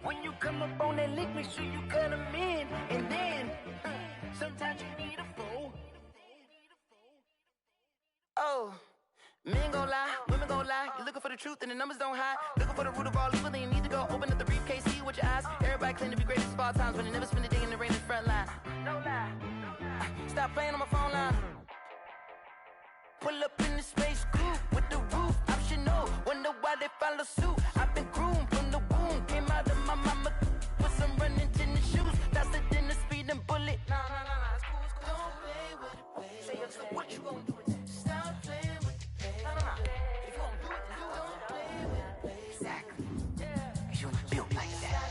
When you come up on that lick, make sure you cut them in. And then, sometimes you need a fool. Oh, men gon' lie, women gon' lie. You're looking for the truth and the numbers don't hide. Looking for the root of all evil, then you need to go open up the briefcase, see with your eyes. Everybody claim to be greatest of all times, but they never spend a day in the rain in the front line. No lie. Stop playing on my phone line. Pull up in the space coupe with the roof optional. Wonder why they follow suit. I've been groomed from the womb. Came out of my mama with some running tennis shoes. Faster than the speeding bullet. Nah, it's cool, it's cool. Don't play with it, baby. Say so what you gonna do with it? Stop playing with it, baby. Nah. If you gonna do it, then do it. Don't play with it, baby. Exactly. Yeah. You built like that.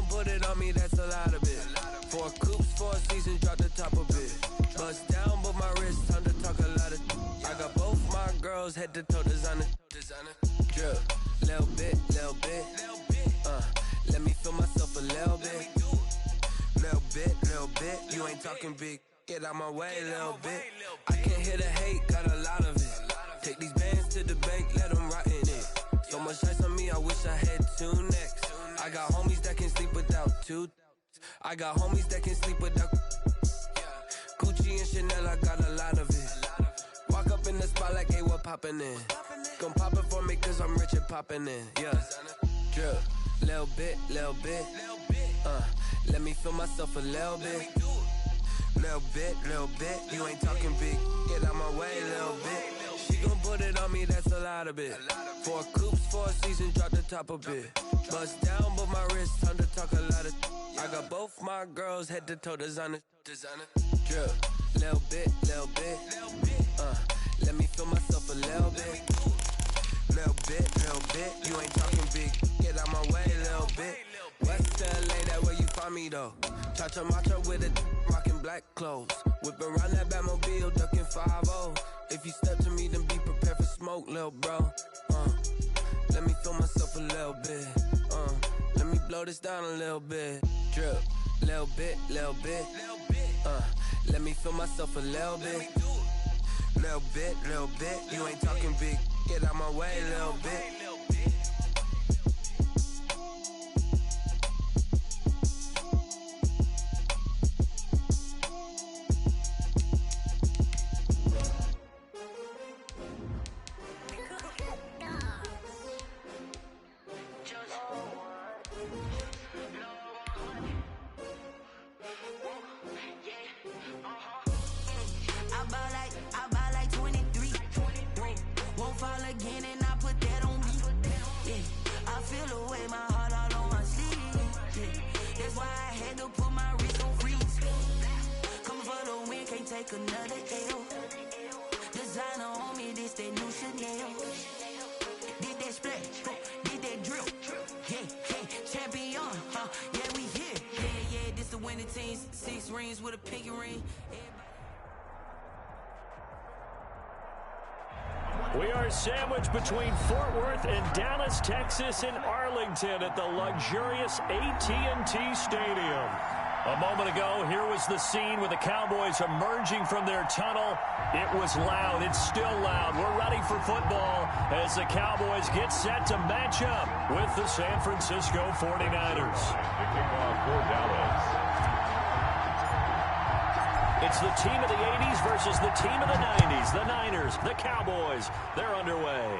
Put it on me, that's a lot of it. 4 coops, 4 seasons, drop the top of it. Bust down, but my wrist, time to talk a lot of. I got both my girls, head to toe designer. Drip, little bit. Let me feel myself a little bit. Little bit. You ain't talking big. Get out my way, little bit. I can't hear the hate, got a lot of it. Take these bands to the bank, let them rot in it. So much ice on me, I wish I had 2 necks. I got homies that can sleep without 2. I got homies that can sleep without Gucci and Chanel, I got a lot of it. Walk up in the spot like, hey, what poppin' in? Gon' pop it for me cause I'm rich and poppin' in. Yeah, drip, little bit. Let me feel myself a little bit. Little bit. You ain't talking big. Get out my way, little bit. She gon' put it on me, that's a lot of it. 4 coops, 4 seasons, drop the top of it. Bust down, but my wrist, time to talk a lot of. I got both my girls, head to toe designer. Drip, little bit. Let me feel myself a little bit. Little bit. You ain't talking big. Get out my way, little bit. West LA, that where you find me though. Cha-cha matcha with a rockin' black clothes. Whip around that Batmobile, ducking 5-0. If you step to me, then be prepared for smoke, lil' bro. Let me feel myself a little bit. Let me blow this down a little bit. Drip, little bit. Let me feel myself a little bit. Little bit. You ain't talking big. Get out my way, little bit. Another L. Designer on me, this that new Chanel. Did that splash, did that drill. Yeah, champion, yeah, we here. Yeah, this the winning team. 6 rings with a pinky ring. We are sandwiched between Fort Worth and Dallas, Texas, and Arlington at the luxurious AT&T Stadium. A moment ago, here was the scene with the Cowboys emerging from their tunnel. It was loud. It's still loud. We're ready for football as the Cowboys get set to match up with the San Francisco 49ers. Kickoff for Dallas. It's the team of the 80s versus the team of the 90s. The Niners, the Cowboys, they're underway.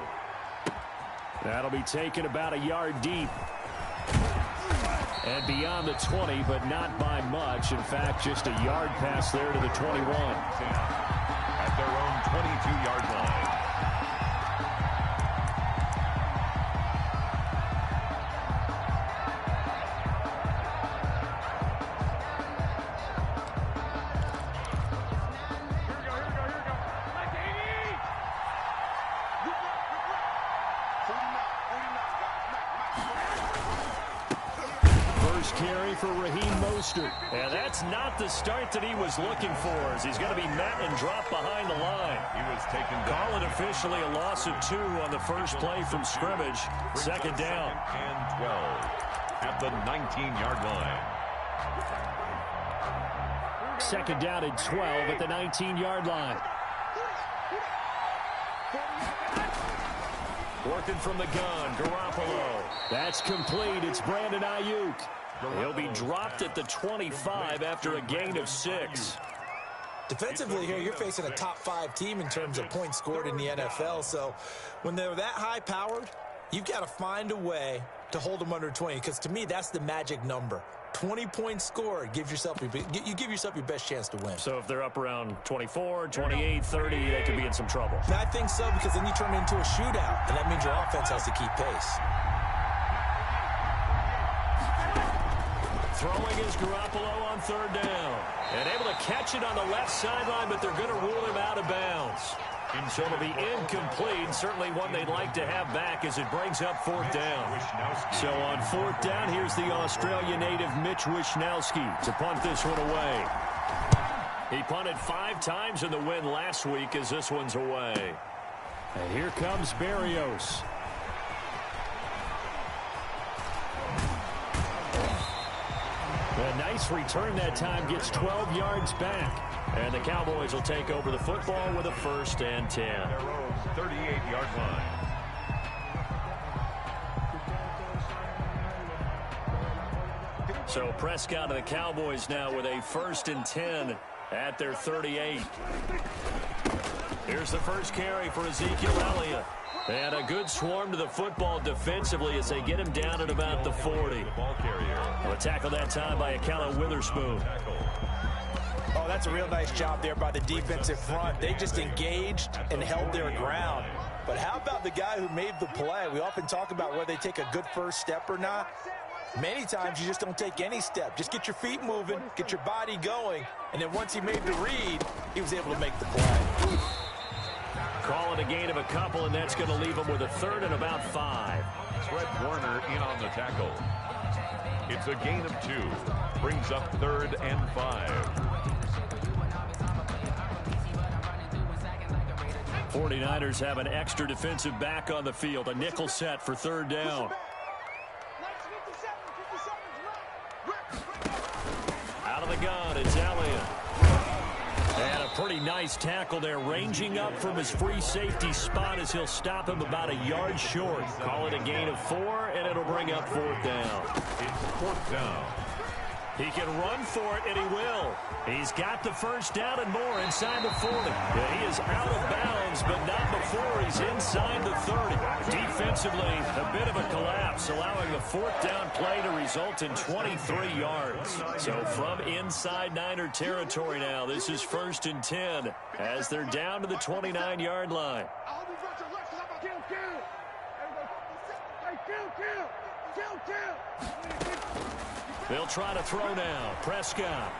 That'll be taken about a yard deep. And beyond the 20, but not by much. In fact, just a yard pass there to the 21. At their own 22-yard line. Carry for Raheem Mostert. And that's not the start that he was looking for, as he's going to be met and dropped behind the line. He was taken down. Call it officially a loss of 2 on the first play from scrimmage. Second down. And 12 at the 19-yard line. Second down and 12 at the 19-yard line. Working from the gun, Garoppolo. That's complete. It's Brandon Ayuk. He'll be dropped at the 25 after a gain of 6. Defensively here, you're facing a top 5 team in terms of points scored in the NFL. So when they're that high-powered, you've got to find a way to hold them under 20, because to me, that's the magic number. 20 points scored, you give yourself your best chance to win. So if they're up around 24, 28, 30, they could be in some trouble. I think so, because then you turn it into a shootout, and that means your offense has to keep pace. Throwing is Garoppolo on third down. And able to catch it on the left sideline, but they're going to rule him out of bounds. So it'll be incomplete. Certainly one they'd like to have back as it brings up fourth down. So on fourth down, here's the Australia native Mitch Wishnowsky to punt this one away. He punted 5 times in the win last week as this one's away. And here comes Berrios. A nice return that time, gets 12 yards back. And the Cowboys will take over the football with a 1st and 10. 38-yard line. So Prescott and the Cowboys now with a 1st and 10 at their 38. Here's the first carry for Ezekiel Elliott. And a good swarm to the football defensively as they get him down at about the 40. A tackle that time by Akella Witherspoon. Oh, that's a real nice job there by the defensive front. They just engaged and held their ground. But how about the guy who made the play? We often talk about whether they take a good first step or not. Many times you just don't take any step. Just get your feet moving, get your body going, and then once he made the read, he was able to make the play. Call it a gain of a couple, and that's going to leave him with a 3rd and about 5. Fred Warner in on the tackle. It's a gain of 2. Brings up 3rd and 5. 49ers have an extra defensive back on the field. A nickel set for 3rd down. Out of the gun, it's Elliott. And a pretty nice tackle there, ranging up from his free safety spot as he'll stop him about a yard short. Call it a gain of 4, and it'll bring up 4th down. It's 4th down. He can run for it, and he will. He's got the first down and more inside the 40. Yeah, he is out of bounds, but not before he's inside the 30. Defensively, a bit of a collapse, allowing the 4th down play to result in 23 yards. So from inside Niner territory now, this is 1st and 10 as they're down to the 29-yard line. They'll try to throw now. Prescott.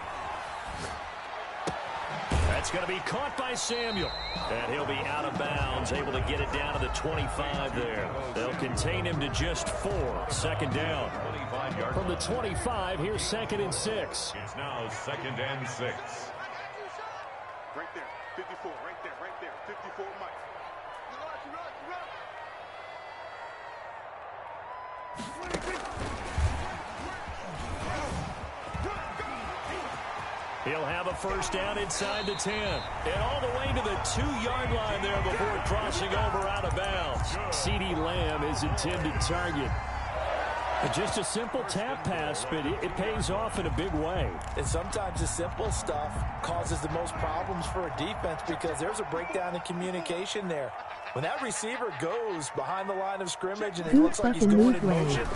That's going to be caught by Samuel. And he'll be out of bounds, able to get it down to the 25 there. They'll contain him to just 4. 2nd down. From the 25, here's 2nd and 6. It's now 2nd and 6. Right there, 54, right there, 54, Mike. He'll have a first down inside the 10. And all the way to the 2-yard line there before crossing over out of bounds. CeeDee Lamb is intended target. Just a simple tap pass, but it pays off in a big way. And sometimes the simple stuff causes the most problems for a defense because there's a breakdown in communication there. When that receiver goes behind the line of scrimmage and it looks like he's going in motion,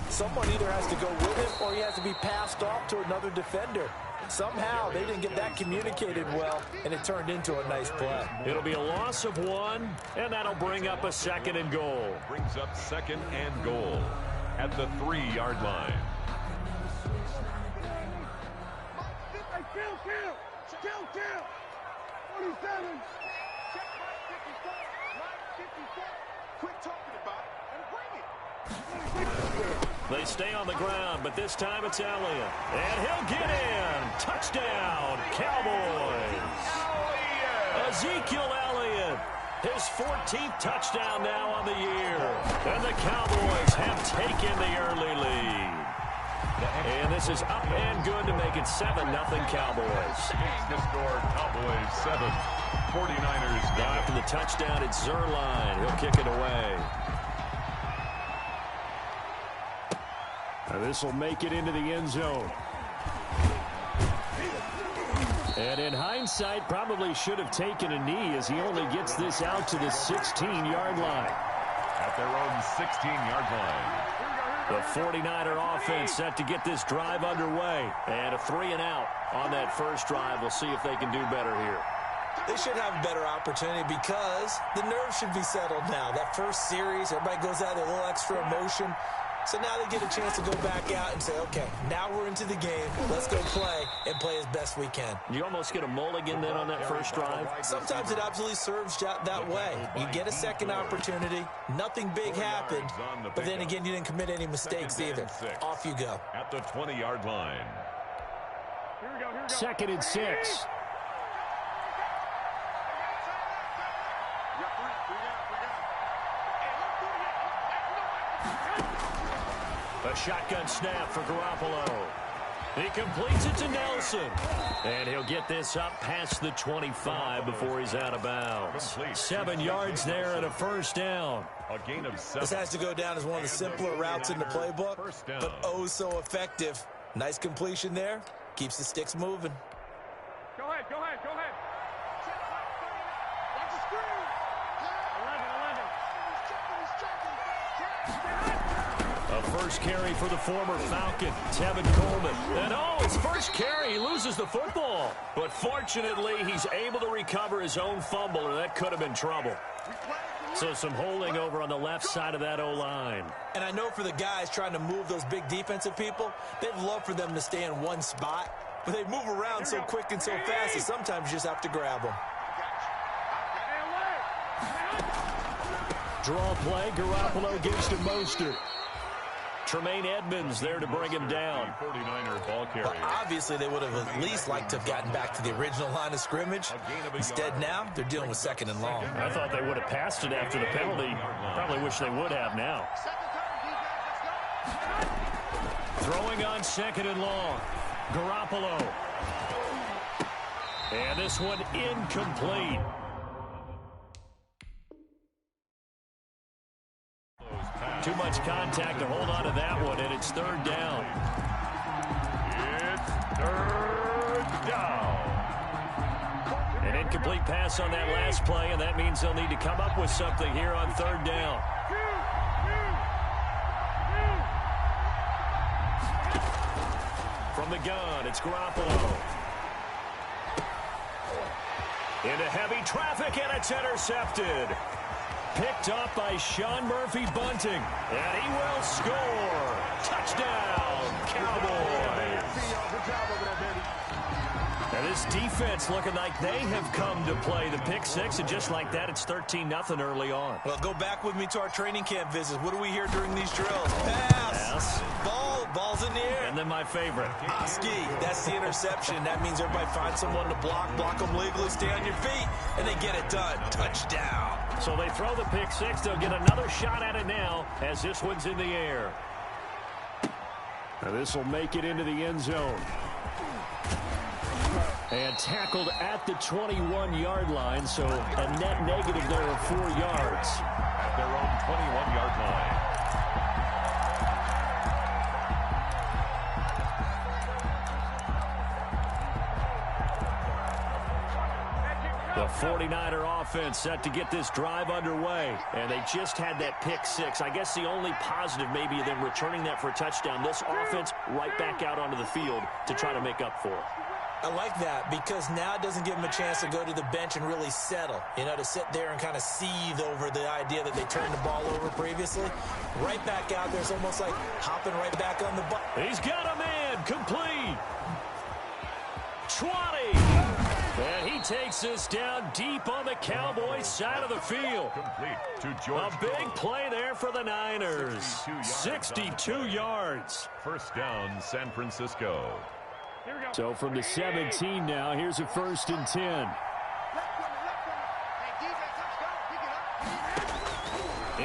someone either has to go with him or he has to be passed off to another defender. Somehow they didn't get that communicated well, and it turned into a nice play. It'll be a loss of 1, and that'll bring up a 2nd and goal. Brings up 2nd and goal at the 3-yard line. Kill. 47. Quit talking about it and bring it. They stay on the ground, but this time it's Elliott. And he'll get in. Touchdown, Cowboys. Ezekiel Elliott, his 14th touchdown now on the year. And the Cowboys have taken the early lead. And this is up and good to make it 7-0 Cowboys. The score, Cowboys 7, 49ers Now after the touchdown, it's Zerline. He'll kick it away. This will make it into the end zone. And in hindsight, probably should have taken a knee as he only gets this out to the 16-yard line. At their own 16-yard line. The 49er offense set to get this drive underway. And a 3-and-out on that first drive. We'll see if they can do better here. They should have a better opportunity because the nerves should be settled now. That first series, everybody goes out with a little extra emotion. So now they get a chance to go back out and say, okay, now we're into the game. Let's go play and play as best we can. You almost get a mulligan then on that first drive? Sometimes it absolutely serves that way. You get a second opportunity. Nothing big happened. But then again, you didn't commit any mistakes either. Off you go. At the 20-yard line. 2nd and 6. A shotgun snap for Garoppolo. He completes it to Nelson. And he'll get this up past the 25 before he's out of bounds. 7 yards there and a first down. A gain of 7. This has to go down as one of the simpler routes in the playbook, but oh so effective. Nice completion there. Keeps the sticks moving. Go ahead. Watch the screen. 11. A first carry for the former Falcon, Tevin Coleman. And his first carry, he loses the football. But fortunately, he's able to recover his own fumble, or that could have been trouble. So some holding over on the left side of that O-line. And I know for the guys trying to move those big defensive people, they'd love for them to stay in one spot. But they move around so quick and so fast that sometimes you just have to grab them. Draw play, Garoppolo gives to Mostert. Tremaine Edmonds there to bring him down. 49er ball carrier. Well, obviously, they would have at least liked to have gotten back to the original line of scrimmage. Instead, now, they're dealing with 2nd and long. I thought they would have passed it after the penalty. Probably wish they would have now. Throwing on 2nd and long. Garoppolo. And this one incomplete. Too much contact to hold on to that one, and it's 3rd down. It's 3rd down. An incomplete pass on that last play, and that means they'll need to come up with something here on 3rd down. From the gun, it's Garoppolo. Into heavy traffic, and it's intercepted. Picked up by Sean Murphy-Bunting, and he will score. Touchdown, Cowboys. Now this defense looking like they have come to play the pick six, and just like that, it's 13-0 early on. Well, go back with me to our training camp visits. What do we hear during these drills? Pass. Ball's in the air. And then my favorite. Ski, that's the interception. That means everybody finds someone to block them legally, stay on your feet, and they get it done. Touchdown. So they throw the pick six. They'll get another shot at it now as this one's in the air. Now this will make it into the end zone. And tackled at the 21-yard line, so a net negative there of 4 yards. At their own 21-yard line. The 49er offense set to get this drive underway. And they just had that pick six. I guess the only positive maybe of them returning that for a touchdown. This offense right back out onto the field to try to make up for it. I like that because now it doesn't give them a chance to go to the bench and really settle. You know, to sit there and kind of seethe over the idea that they turned the ball over previously. Right back out there, it's almost like hopping right back on the ball. He's got a man, complete. 20. And he takes this down deep on the Cowboys side of the field. Complete to George. A big play there for the Niners. 62 yards. First down, San Francisco. So from the 17 now, here's a 1st and 10.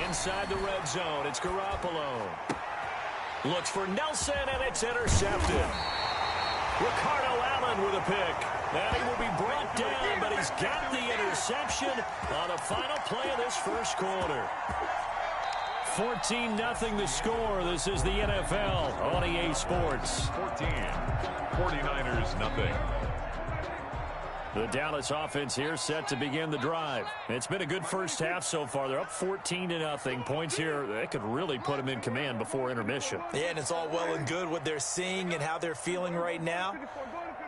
Inside the red zone, it's Garoppolo. Looks for Nelson, and it's intercepted. Ricardo Allen with a pick. And he will be brought down, but he's got the interception on the final play of this first quarter. 14-0 the score. This is the NFL on EA Sports. 14. 49ers nothing. The Dallas offense here set to begin the drive. It's been a good first half so far. They're up 14-0. Points here, they could really put them in command before intermission. Yeah, and it's all well and good what they're seeing and how they're feeling right now.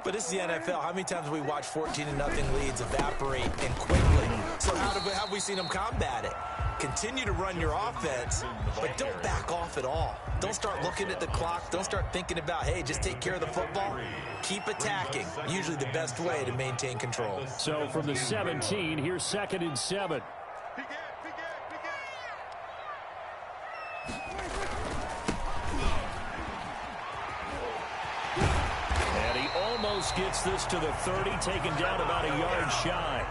But this is the NFL. How many times have we watched 14-0 leads evaporate and quickly? So how have we seen them combat it? Continue to run your offense, but don't back off at all. Don't start looking at the clock. Don't start thinking about, hey, just take care of the football. Keep attacking. Usually the best way to maintain control. So from the 17, here's 2nd and 7. And he almost gets this to the 30, taken down about a yard shy.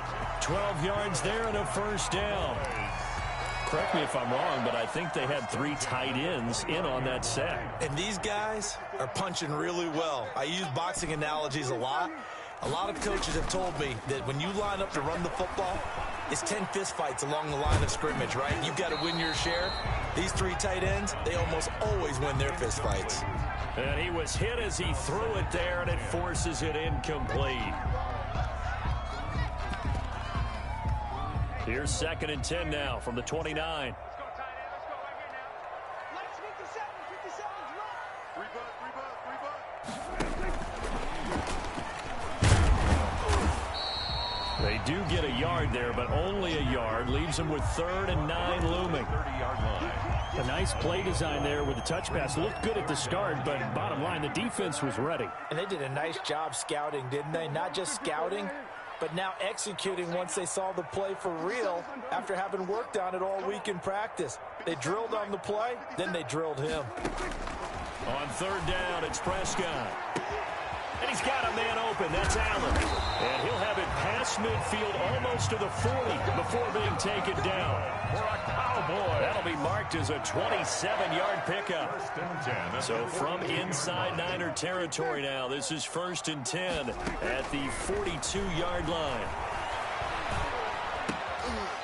12 yards there and a first down. Correct me if I'm wrong, but I think they had 3 tight ends in on that set. And these guys are punching really well. I use boxing analogies a lot. A lot of coaches have told me that when you line up to run the football, it's 10 fistfights along the line of scrimmage, right? You've got to win your share. These 3 tight ends, they almost always win their fistfights. And he was hit as he threw it there, and it forces it incomplete. Here's 2nd and 10 now from the 29. They do get a yard there, but only a yard. Leaves them with 3rd and 9 looming. 30-yard line. A nice play design there with the touch pass. Looked good at the start, but bottom line, the defense was ready. And they did a nice job scouting, didn't they? Not just scouting, but now executing once they saw the play for real after having worked on it all week in practice. They drilled on the play, then they drilled him. On 3rd down, it's Prescott. And he's got a man open. That's Allen. And he'll have it past midfield almost to the 40 before being taken down. For a Cowboy. That'll be marked as a 27-yard pickup. 1st and 10. So from inside Niner territory now, this is 1st and 10 at the 42-yard line.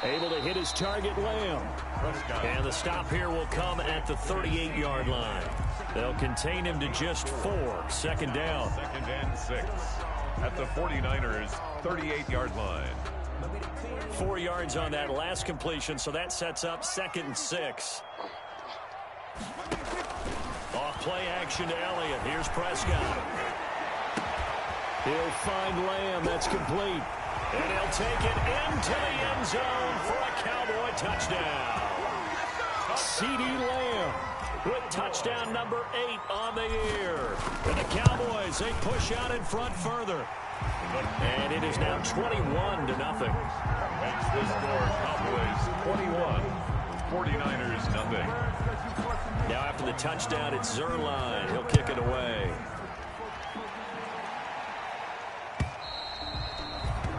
Able to hit his target, Lamb. And the stop here will come at the 38-yard line. They'll contain him to just 4. 2nd down. 2nd and 6 at the 49ers 38-yard line. 4 yards on that last completion, so that sets up 2nd and 6. Off play action to Elliott. Here's Prescott. He'll find Lamb. That's complete. And he'll take it into the end zone for a Cowboy touchdown. CeeDee Lamb with touchdown number 8 on the year. And the Cowboys, they push out in front further. And it is now 21-0. Makes the score Cowboys 21, 49ers nothing. Now after the touchdown, it's Zerline. He'll kick it away.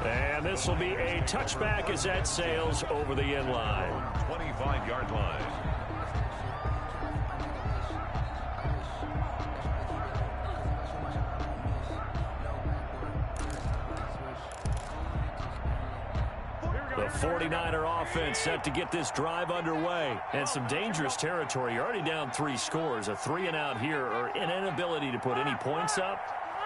And this will be a touchback as that sails over the end line. 25-yard line. The 49er offense set to get this drive underway. And some dangerous territory. You're already down 3 scores. A 3-and-out here, or an inability to put any points up.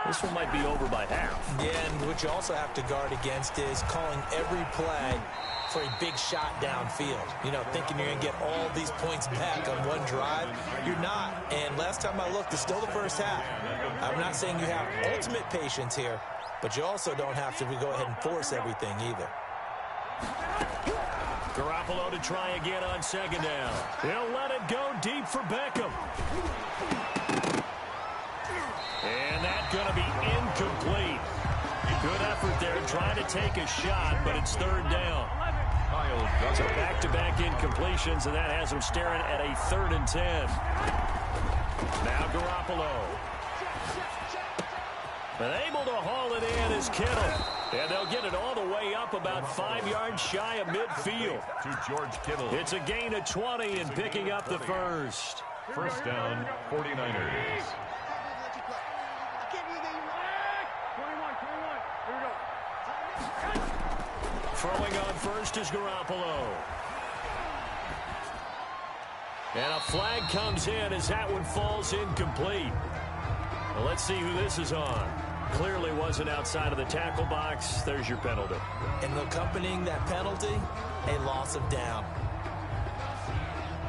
This one might be over by half. Yeah, and what you also have to guard against is calling every play for a big shot downfield. You know, thinking you're going to get all these points back on one drive. You're not. And last time I looked, it's still the first half. I'm not saying you have ultimate patience here, but you also don't have to go ahead and force everything either. Garoppolo to try again on 2nd down. He'll let it go deep for Beckham. And that's going to be incomplete. Good effort there trying to take a shot, but it's 3rd down. So back-to-back incompletions, and that has him staring at a 3rd and 10. Now Garoppolo. But able to haul it in is Kittle. And they'll get it all the way up about 5 yards shy of midfield. To George Kittle. It's a gain of 20 and picking up the first. First down, 49ers. Throwing on first is Garoppolo. And a flag comes in as that one falls incomplete. Well, let's see who this is on. Clearly wasn't outside of the tackle box. There's your penalty. And accompanying that penalty, a loss of down.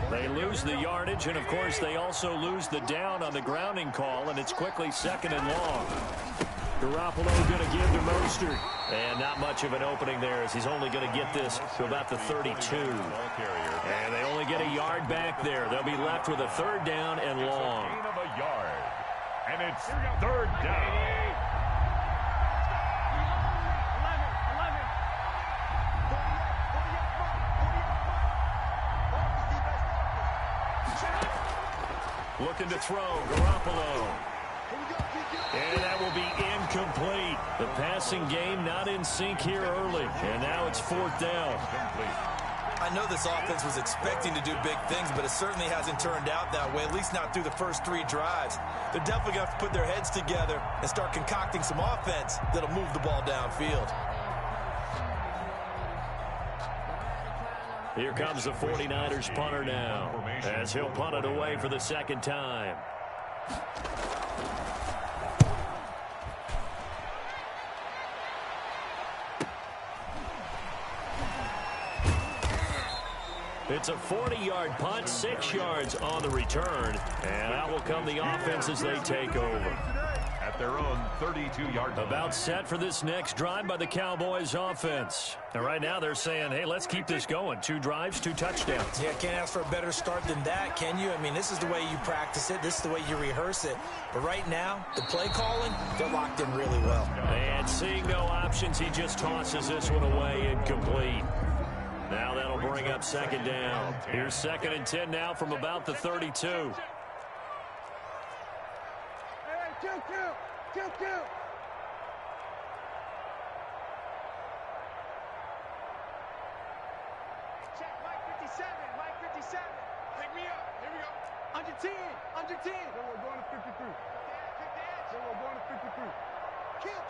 They lose the yardage, and, of course, they also lose the down on the grounding call, and it's quickly 2nd and long. Garoppolo going to give to Mostert. And not much of an opening there as he's only going to get this to about the 32. And they only get a yard back there. They'll be left with a 3rd down and long. Gain of a yard. And it's 3rd down. Looking to throw, Garoppolo. And that will be incomplete. The passing game not in sync here early. And now it's 4th down. I know this offense was expecting to do big things, but it certainly hasn't turned out that way, at least not through the first 3 drives. They're definitely going to have to put their heads together and start concocting some offense that'll move the ball downfield. Here comes the 49ers punter now, as he'll punt it away for the 2nd time. It's a 40-yard punt, 6 yards on the return, and out will come the offense as they take over. At their own 32-yard line. About set for this next drive by the Cowboys offense. And right now they're saying, hey, let's keep this going. 2 drives, 2 touchdowns. Yeah, can't ask for a better start than that, can you? I mean, this is the way you practice it. This is the way you rehearse it. But right now, the play calling, they're locked in really well. And seeing no options, he just tosses this one away incomplete. Now that'll bring up 2nd down. Here's 2nd and 10 now from about the 32. Check, Mike 57, Mike 57. Pick me up, here we go. Under 10, under 10. Then we're going to 53. Then we're going to 53. Kill.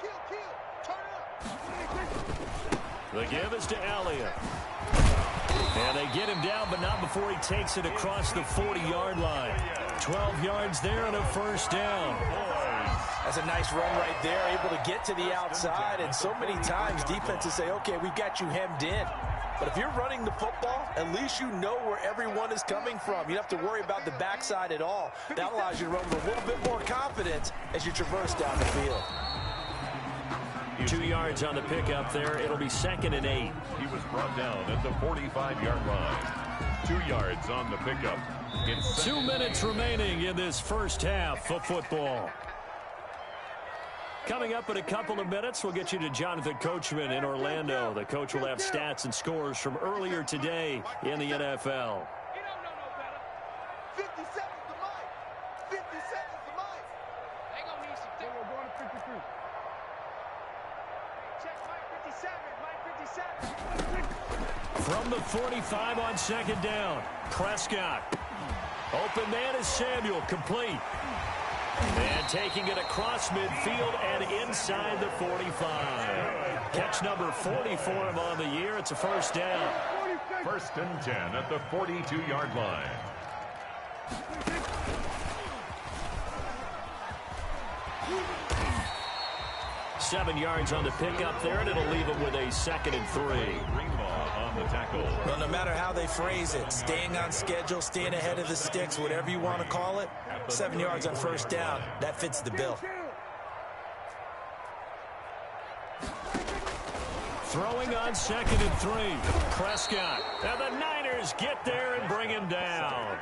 Turn up. The give is to Elliott. And they get him down, but not before he takes it across the 40-yard line. 12 yards there and a 1st down. That's a nice run right there, able to get to the outside. And so many times defenses say, okay, we got you hemmed in. But if you're running the football, at least you know where everyone is coming from. You don't have to worry about the backside at all. That allows you to run with a little bit more confidence as you traverse down the field. 2 yards on the pickup there. It'll be 2nd and 8. He was brought down at the 45-yard line. 2 yards on the pickup. It's 2 minutes remaining in this first half of football. Coming up in a couple of minutes, we'll get you to Jonathan Coachman in Orlando. The coach will have stats and scores from earlier today in the NFL. 57 is the mic. 57 is the mic. They gonna need some. Then we're going to 53. Check Mike 57, Mike 57. From the 45 on 2nd down, Prescott. Open man is Samuel, complete. And taking it across midfield and inside the 45. Catch number 40 for him on the year. It's a 1st down. 1st and 10 at the 42-yard line. Seven yards on the pickup there, and it'll leave him with a 2nd and 3. Greenlaw on the tackle. Well, no matter how they phrase it, staying on schedule, staying ahead of the sticks, whatever you want to call it, 7 yards on 1st down, that fits the bill. Throwing on 2nd and 3. Prescott. And the Niners get there and bring him down.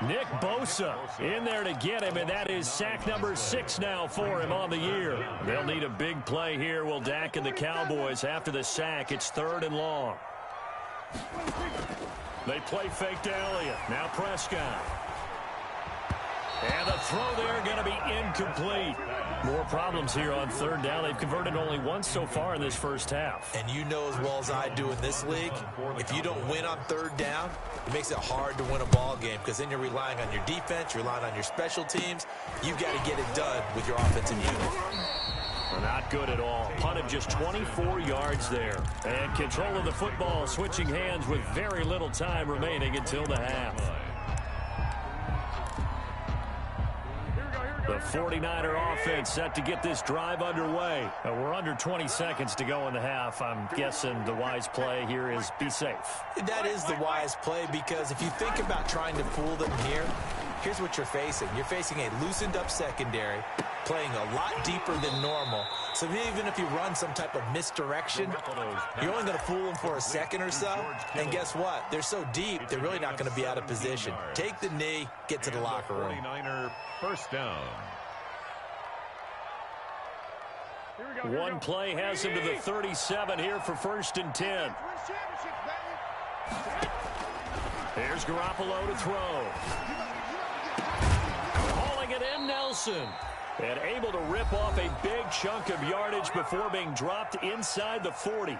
Nick Bosa in there to get him, and that is sack number 6 now for him on the year. They'll need a big play here, will Dak and the Cowboys. After the sack, it's 3rd and long. They play fake to Elliott. Now Prescott. And the throw there going to be incomplete. More problems here on third down. They've converted only once so far in this first half. And you know as well as I do in this league, if you don't win on third down, it makes it hard to win a ball game because then you're relying on your defense, you're relying on your special teams. You've got to get it done with your offensive unit. Not good at all. Punt of just 24 yards there. And control of the football, switching hands with very little time remaining until the half. The 49er offense set to get this drive underway. We're under 20 seconds to go in the half. I'm guessing the wise play here is be safe. That is the wise play because if you think about trying to fool them here, here's what you're facing. You're facing a loosened up secondary, playing a lot deeper than normal. So even if you run some type of misdirection, you're only going to fool them for a second or so. And guess what? They're so deep, they're really not going to be out of position. Take the knee, get to the locker room. 49er first down. One play has him to the 37 here for 1st and 10. Here's Garoppolo to throw. Hauling it in, Nelson. And able to rip off a big chunk of yardage before being dropped inside the 40.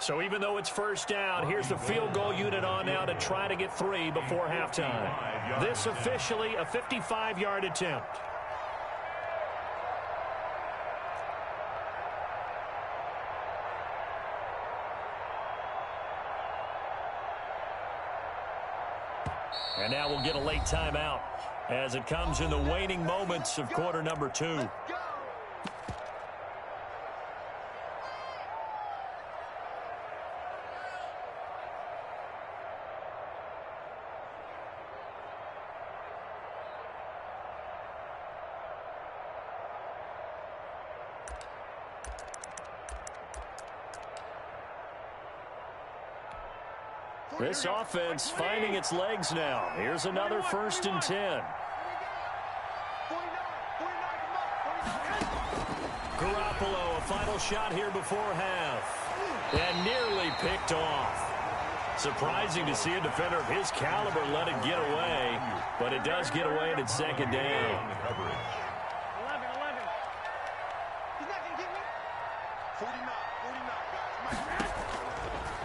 So even though it's first down, here's the field goal unit on now to try to get 3 before halftime. This officially a 55-yard attempt. And now we'll get a late timeout as it comes in the waning moments of quarter number 2. This offense finding its legs now. Here's another 1st and 10. Garoppolo, a final shot here before half. And nearly picked off. Surprising to see a defender of his caliber let it get away. But it does get away and it's 2nd down. 11. He's not going to get me. 49, guys.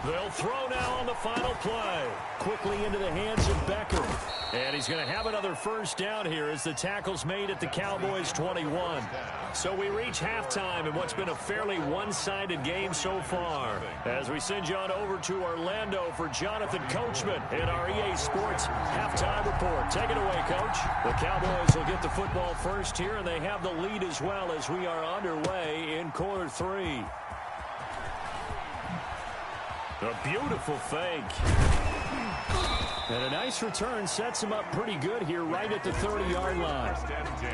They'll throw now on the final play. Quickly into the hands of Becker. And he's going to have another 1st down here as the tackle's made at the Cowboys' 21. So we reach halftime in what's been a fairly one-sided game so far. As we send you on over to Orlando for Jonathan Coachman in our EA Sports halftime report. Take it away, Coach. The Cowboys will get the football first here, and they have the lead as well as we are underway in quarter 3. A beautiful fake. And a nice return sets him up pretty good here right at the 30-yard line. 1st and 10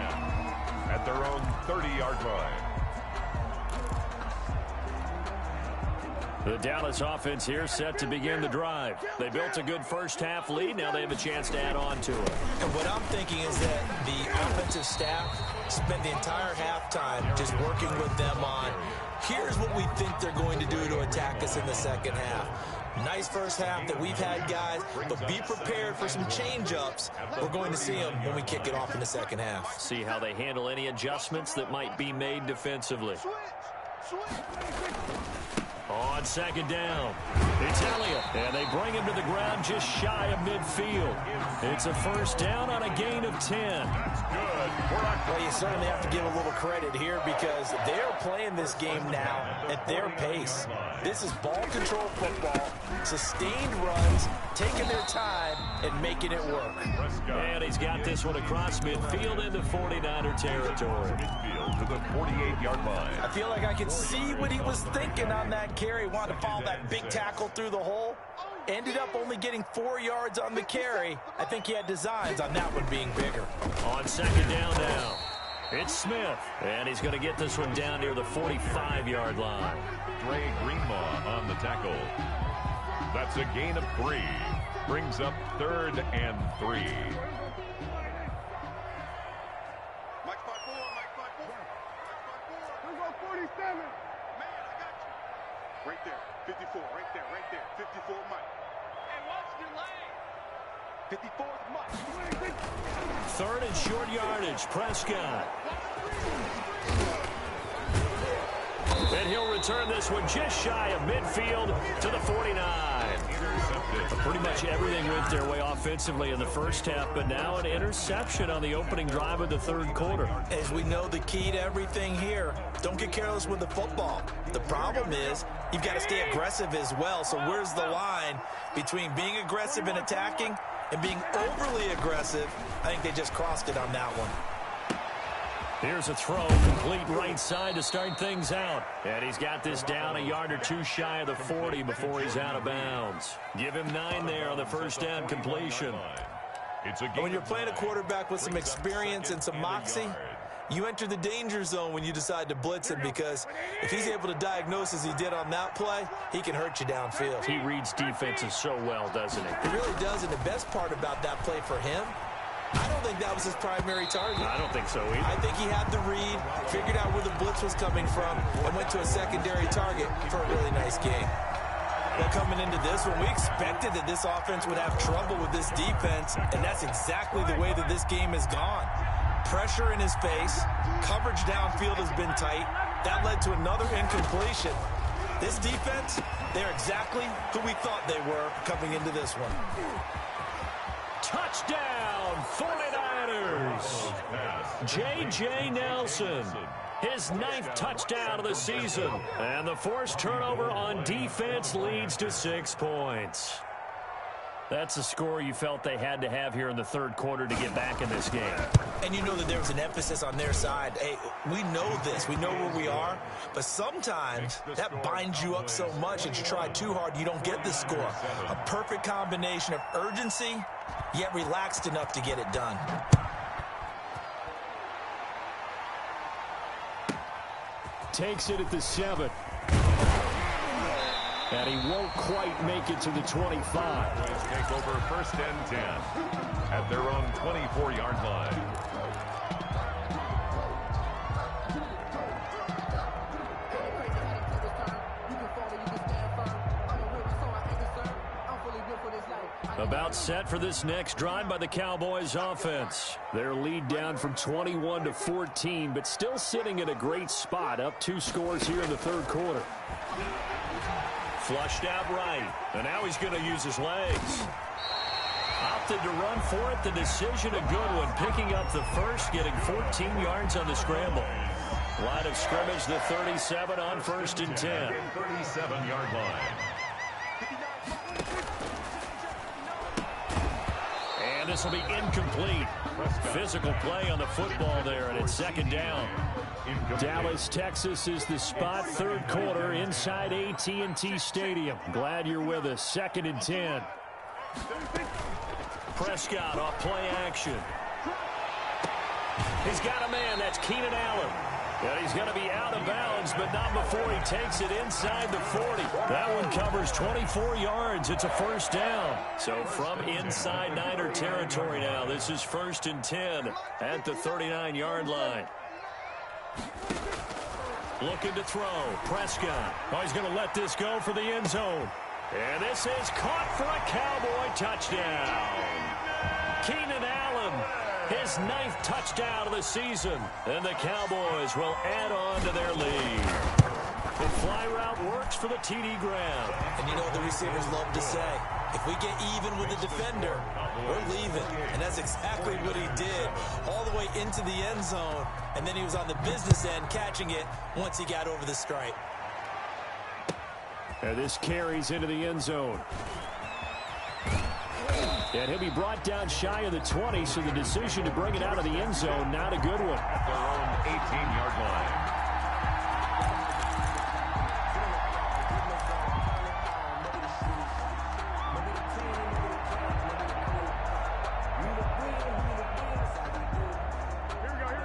at their own 30-yard line. The Dallas offense here set to begin the drive. They built a good first-half lead. Now they have a chance to add on to it. And what I'm thinking is that the offensive staff spent the entire halftime just working with them on, here's what we think they're going to do to attack us in the second half. Nice first half that we've had, guys, but be prepared for some change-ups. We're going to see them when we kick it off in the second half. See how they handle any adjustments that might be made defensively. On 2nd down, Italia, and they bring him to the ground just shy of midfield. It's a 1st down on a gain of 10. That's good. Well, you certainly have to give a little credit here because they're playing this game now at their pace. This is ball control football, sustained runs, taking their time, and making it work. And he's got this one across midfield into 49er territory. Midfield to the 48-yard line. I feel like I can see what he was thinking on that carry. Wanted to follow that big tackle through the hole. Ended up only getting 4 yards on the carry. I think he had designs on that one being bigger. On 2nd down now, it's Smith. And he's going to get this one down near the 45-yard line. Dre Greenlaw on the tackle. That's a gain of 3. Brings up 3rd and 3. Mike 5-4. Who go 47? Man, I got you. Right there. 54. Right there. 54, Mike. Hey, watch your lane. 54th mark. Third and short yardage. Prescott. And he'll return this one just shy of midfield to the 49. Pretty much everything went their way offensively in the first half, but now an interception on the opening drive of the third quarter. As we know, the key to everything here, don't get careless with the football. The problem is you've got to stay aggressive as well. So where's the line between being aggressive and attacking and being overly aggressive? I think they just crossed it on that one. Here's a throw, complete right side to start things out. And he's got this down a yard or two shy of the 40 before he's out of bounds. Give him 9 there on the first down completion. When you're playing a quarterback with some experience and some moxie, you enter the danger zone when you decide to blitz him, because if he's able to diagnose as he did on that play, he can hurt you downfield. He reads defenses so well, doesn't he? He really does, and the best part about that play for him, I don't think that was his primary target. I don't think so either. I think he had the read, figured out where the blitz was coming from, and went to a secondary target for a really nice game. Well, coming into this one, we expected that this offense would have trouble with this defense, and that's exactly the way that this game has gone. Pressure in his face, coverage downfield has been tight. That led to another incompletion. This defense, they're exactly who we thought they were coming into this one. Touchdown, 49ers. J.J. Nelson, his 9th touchdown of the season. And the forced turnover on defense leads to 6 points. That's a score you felt they had to have here in the third quarter to get back in this game. And you know that there was an emphasis on their side. Hey, we know this. We know where we are. But sometimes that binds you up so much that you try too hard, you don't get the score. A perfect combination of urgency, yet relaxed enough to get it done. Takes it at the 7. And he won't quite make it to the 25. Take over first and 10 at their own 24-yard line. About set for this next drive by the Cowboys offense. Their lead down from 21 to 14, but still sitting at a great spot, up 2 scores here in the third quarter. Flushed out right, and now he's going to use his legs. Opted to run for it. The decision a good one, picking up the first, getting 14 yards on the scramble. Line of scrimmage, the 37 on first and 10. 37-yard line. And this will be incomplete. Physical play on the football there, and it's second down. Dallas, Texas is the spot, third quarter, inside AT&T Stadium. Glad you're with us. Second and 10. Prescott off play action. He's got a man. That's Keenan Allen. And he's going to be out of bounds, but not before he takes it inside the 40. That one covers 24 yards. It's a first down. So from inside Niner territory now, this is first and 10 at the 39-yard line. Looking to throw. Prescott. Oh, he's going to let this go for the end zone. And this is caught for a Cowboy touchdown. Keenan Allen, his 9th touchdown of the season. And the Cowboys will add on to their lead. The fly route works for the TD Graham. And you know what the receivers love to say? If we get even with the defender, we're leaving. And that's exactly what he did, all the way into the end zone. And then he was on the business end catching it once he got over the stripe. And this carries into the end zone. And he'll be brought down shy of the 20, so the decision to bring it out of the end zone, not a good one. At their own 18-yard line.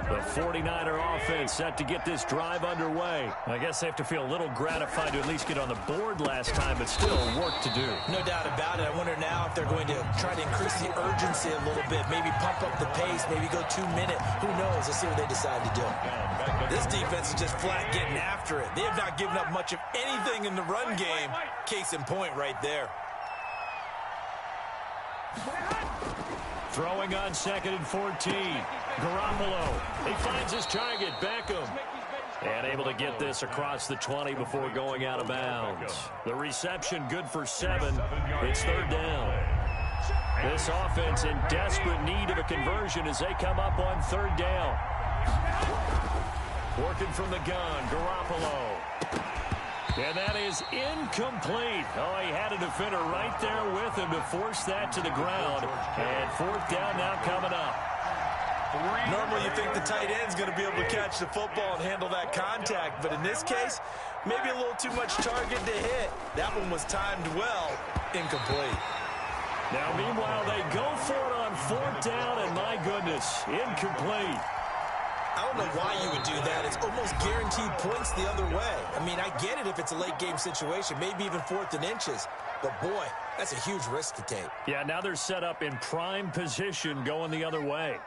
The 49er offense set to get this drive underway. I guess they have to feel a little gratified to at least get on the board last time, but still work to do. No doubt about it. I wonder now if they're going to try to increase the urgency a little bit, maybe pump up the pace, maybe go 2-minute. Who knows? Let's see what they decide to do. This defense is just flat getting after it. They have not given up much of anything in the run game. Case in point right there. Throwing on 2nd and 14. Garoppolo. He finds his target. Beckham. And able to get this across the 20 before going out of bounds. The reception good for 7. It's 3rd down. This offense in desperate need of a conversion as they come up on 3rd down. Working from the gun, Garoppolo. And that is incomplete. Oh, he had a defender right there with him to force that to the ground. And 4th down now coming up. Normally you think the tight end's going to be able to catch the football and handle that contact. But in this case, maybe a little too much target to hit. That one was timed well. Incomplete. Now, meanwhile, they go for it on 4th down, and my goodness, incomplete. I don't know why you would do that. It's almost guaranteed points the other way. I mean, I get it if it's a late game situation, maybe even 4th and inches. But, boy, that's a huge risk to take. Yeah, now they're set up in prime position going the other way.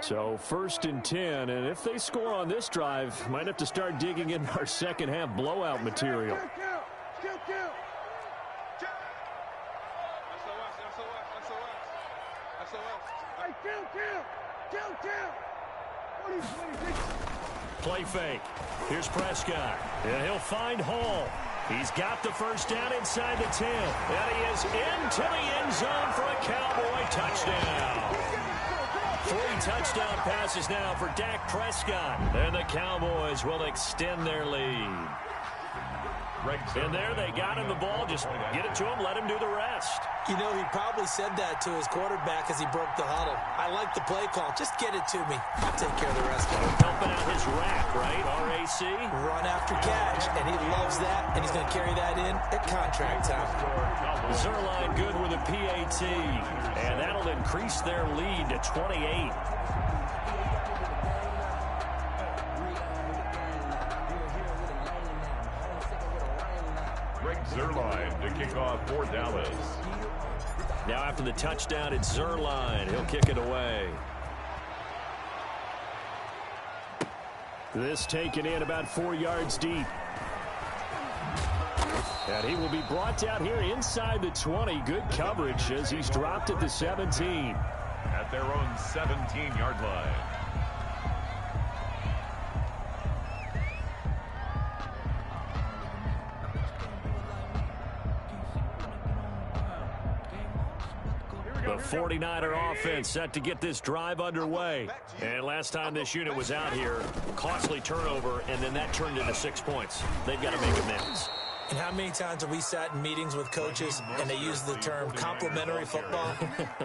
So 1st and 10, and if they score on this drive, might have to start digging in our second half blowout material. Play fake. Here's Prescott, and he'll find Hall. He's got the 1st down inside the 10, and he is into the end zone for a Cowboy touchdown. 3 touchdown passes now for Dak Prescott. And the Cowboys will extend their lead. And there they got him the ball. Just get it to him, let him do the rest. You know, he probably said that to his quarterback as he broke the huddle. I like the play call. Just get it to me. I'll take care of the rest of it. Helping out his rack, right? RAC. Run after catch, and he loves that, and he's going to carry that in at contract time. Zerline good with a PAT, and that'll increase their lead to 28. Zerline to kick off for Dallas. Now after the touchdown, it's Zerline. He'll kick it away. This taken in about 4 yards deep. And he will be brought down here inside the 20. Good coverage as he's dropped at the 17. At their own 17-yard line. The 49er offense set to get this drive underway. And last time this unit was out here, costly turnover, and then that turned into 6 points. They've got to make amends. And how many times have we sat in meetings with coaches and they use the term complementary football?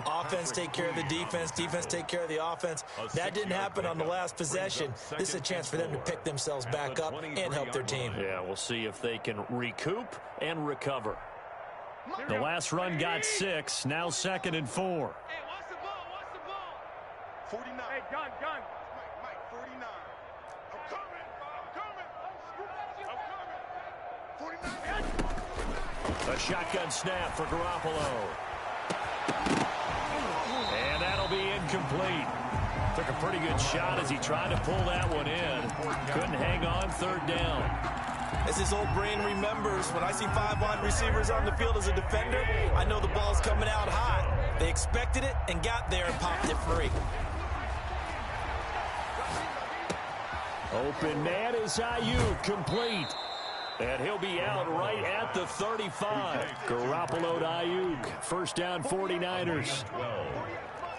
Offense take care of the defense, defense take care of the offense. That didn't happen on the last possession. This is a chance for them to pick themselves back up and help their team. Yeah, we'll see if they can recoup and recover. The last run got 6, now 2nd and 4. Hey, watch the ball, watch the ball. 49. Hey, gun. Mike, 49. I'm coming. 49. A shotgun snap for Garoppolo. And that'll be incomplete. Took a pretty good shot as he tried to pull that one in. Couldn't hang on 3rd down. As his old brain remembers, when I see 5 wide receivers on the field as a defender, I know the ball's coming out hot. They expected it and got there and popped it free. Open man is Ayuk, complete. And he'll be out right at the 35. Garoppolo to Ayuk. 1st down 49ers.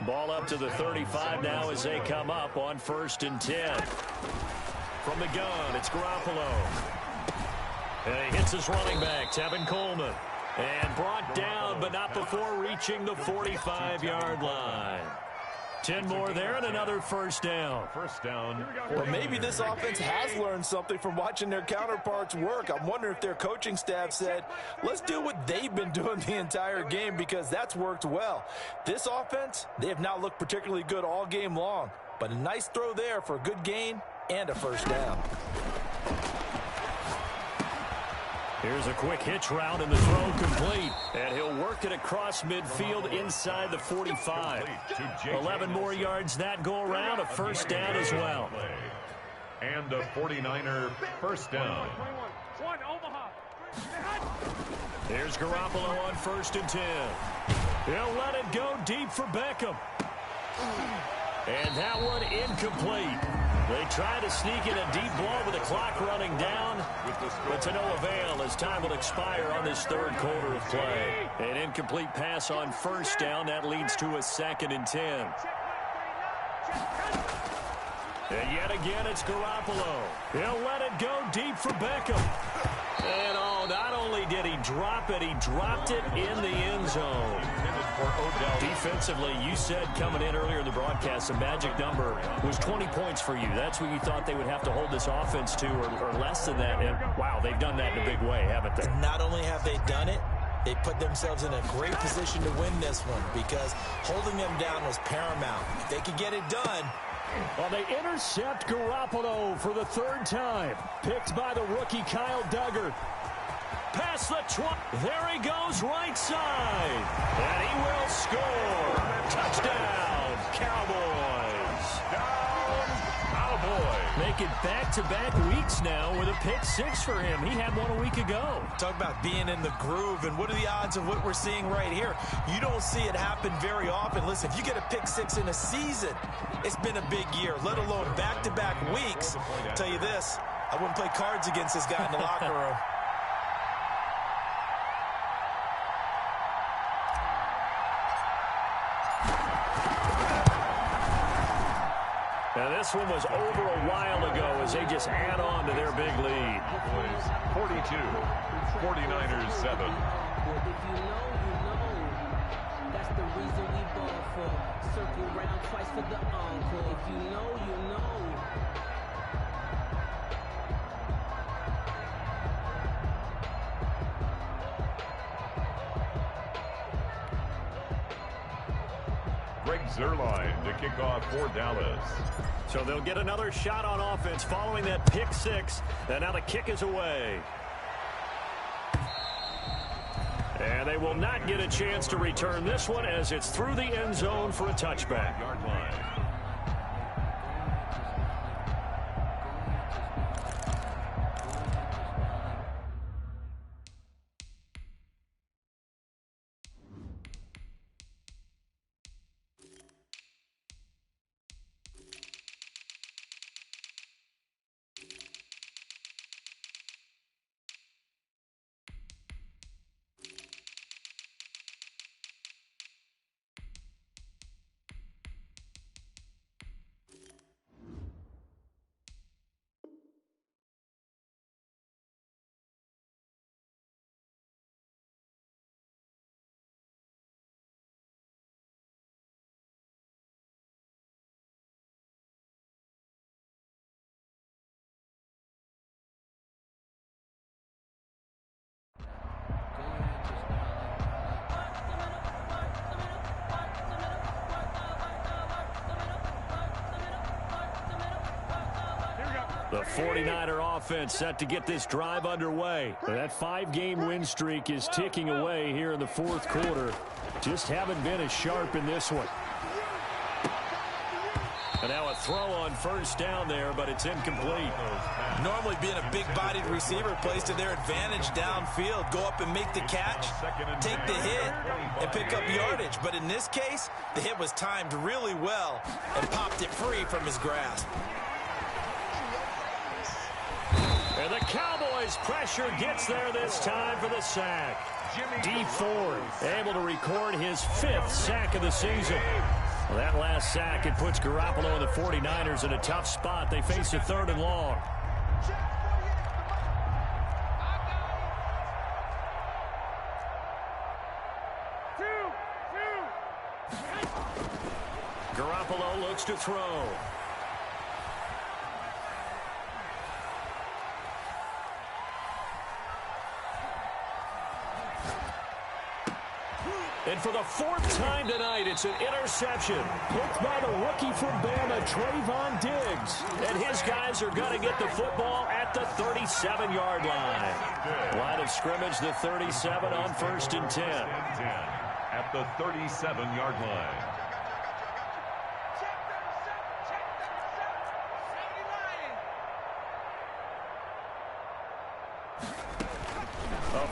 Ball up to the 35 now as they come up on 1st and 10. From the gun, it's Garoppolo. And he hits his running back, Tevin Coleman. And brought down, but not before reaching the 45-yard line. 10 more there and another 1st down. 1st down. Well, maybe this offense has learned something from watching their counterparts work. I'm wondering if their coaching staff said, let's do what they've been doing the entire game because that's worked well. This offense, they have not looked particularly good all game long. But a nice throw there for a good gain and a 1st down. Here's a quick hitch route and the throw complete. And he'll work it across midfield inside the 45. 11 more yards that go around, a 1st down as well. And a 49er 1st down. One, Omaha. Here's Garoppolo on 1st and 10. He'll let it go deep for Beckham. And that one incomplete. They try to sneak in a deep ball with the clock running down, but to no avail as time will expire on this 3rd quarter of play. An incomplete pass on 1st down. That leads to a 2nd and 10. And yet again, it's Garoppolo. He'll let it go deep for Beckham. And not only did he drop it, he dropped it in the end zone. Defensively, you said coming in earlier in the broadcast, the magic number was 20 points for you. That's what you thought they would have to hold this offense to, or less than that. And, wow, they've done that in a big way, haven't they? And not only have they done it, they put themselves in a great position to win this one because holding them down was paramount. If they could get it done. Well, they intercept Garoppolo for the 3rd time. Picked by the rookie Kyle Duggar. Past the 20. There he goes, right side. And he will score. Touchdown, Cowboys. Cowboys. Make it back-to-back weeks now with a pick 6 for him. He had one a week ago. Talk about being in the groove, and what are the odds of what we're seeing right here? You don't see it happen very often. Listen, if you get a pick 6 in a season, it's been a big year, let alone back-to-back weeks. I'll tell you this, I wouldn't play cards against this guy in the locker room. Now, this one was over a while ago as they just add on to their big lead. 42, 49ers 7. If you know, you know. That's the reason we ball for. Circle round twice for the encore. If you know, you know. Greg Zuerlein to kick off for Dallas. So they'll get another shot on offense following that pick 6. And now the kick is away. And they will not get a chance to return this one as it's through the end zone for a touchback. Yard line. The 49er offense set to get this drive underway. That 5-game win streak is ticking away here in the 4th quarter. Just haven't been as sharp in this one. And now a throw on 1st down there, but it's incomplete. Normally being a big-bodied receiver plays to their advantage downfield. Go up and make the catch, take the hit, and pick up yardage. But in this case, the hit was timed really well and popped it free from his grasp. And the Cowboys' pressure gets there this time for the sack. D. Ford able to record his 5th sack of the season. Well, that last sack, it puts Garoppolo and the 49ers in a tough spot. They face a 3rd and long. Garoppolo looks to throw. And for the 4th time tonight, it's an interception. Picked by the rookie from Bama, Trayvon Diggs. And his guys are going to get the football at the 37-yard line. Line of scrimmage, the 37 on 1st and 10. At the 37-yard line.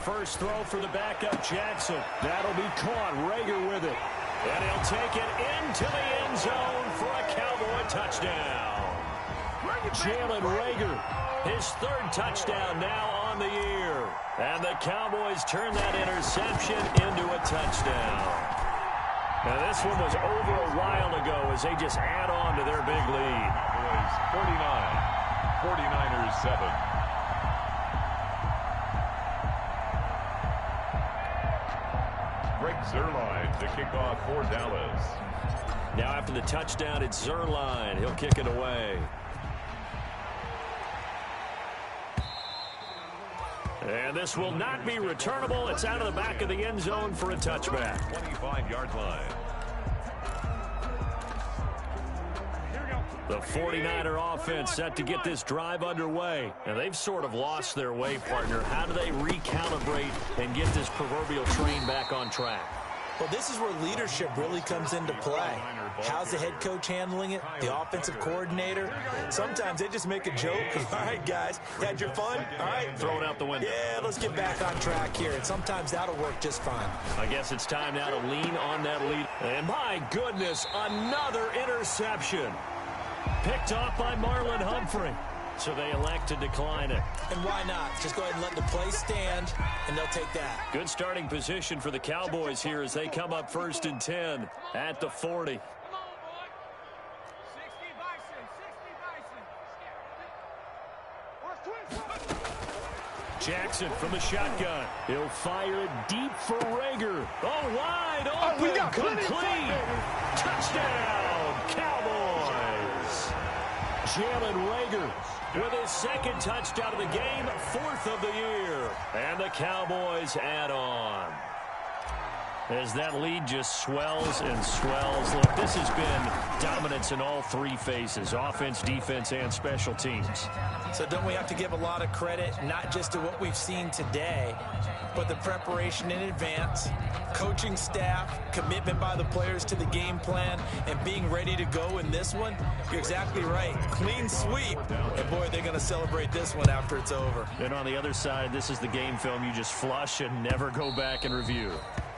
first throw for the backup Jackson. That'll be caught. Rager with it. And he'll take it into the end zone for a Cowboy touchdown. Jalen Rager, his third touchdown now on the year. And the Cowboys turn that interception into a touchdown. Now this one was over a while ago as they just add on to their big lead. Cowboys 49, 49ers 7. Greg Zuerlein to kick off for Dallas. Now after the touchdown, it's Zuerlein. He'll kick it away. And this will not be returnable. It's out of the back of the end zone for a touchback. 25-yard line. The 49er offense set to get this drive underway. And they've sort of lost their way, partner. How do they recalibrate and get this proverbial train back on track? Well, this is where leadership really comes into play. How's the head coach handling it? The offensive coordinator? Sometimes they just make a joke. All right, guys, had your fun? All right. Throw it out the window. Yeah, let's get back on track here. And sometimes that'll work just fine. I guess it's time now to lean on that lead. And my goodness, another interception. Picked off by Marlon Humphrey. So they elect to decline it. And why not? Just go ahead and let the play stand, and they'll take that. Good starting position for the Cowboys here as they come up 1st and 10 at the 40. Jackson from the shotgun. He'll fire it deep for Rager. Oh, wide open, complete. Touchdown, Cowboys. Jalen Rager with his second touchdown of the game, 4th of the year. And the Cowboys add on. As that lead just swells and swells. Look, this has been dominance in all three phases, offense, defense, and special teams. So don't we have to give a lot of credit, not just to what we've seen today, but the preparation in advance, coaching staff, commitment by the players to the game plan, and being ready to go in this one? You're exactly right. Clean sweep. And, boy, they're going to celebrate this one after it's over. And on the other side, this is the game film you just flush and never go back and review.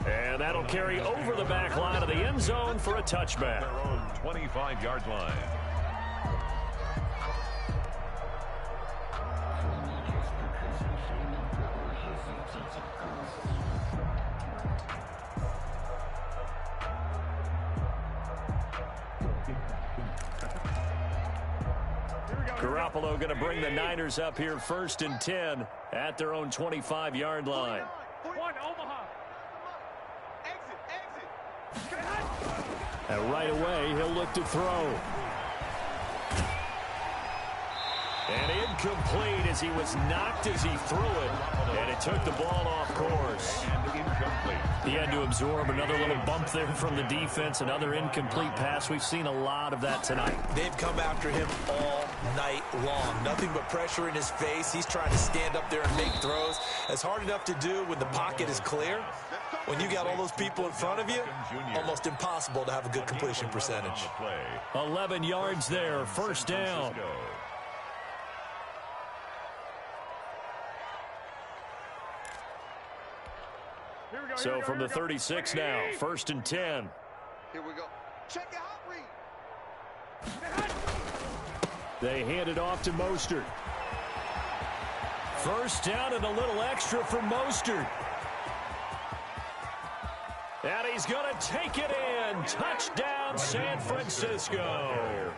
And that'll carry over the back line of the end zone for a touchback. Their own 25-yard line. Garoppolo going to bring the Niners up here 1st and 10 at their own 25-yard line. And right away, he'll look to throw. And incomplete as he was knocked as he threw it. And it took the ball off course. He had to absorb another little bump there from the defense. Another incomplete pass. We've seen a lot of that tonight. They've come after him all night long. Nothing but pressure in his face. He's trying to stand up there and make throws. It's hard enough to do when the pocket is clear. When you got all those people in front of you, almost impossible to have a good completion percentage. 11 yards there, 1st down. So from the 36 now, 1st and 10. Here we go. Check it out, read. They hand it off to Mostert. 1st down and a little extra for Mostert. And he's going to take it in. Touchdown, San Francisco.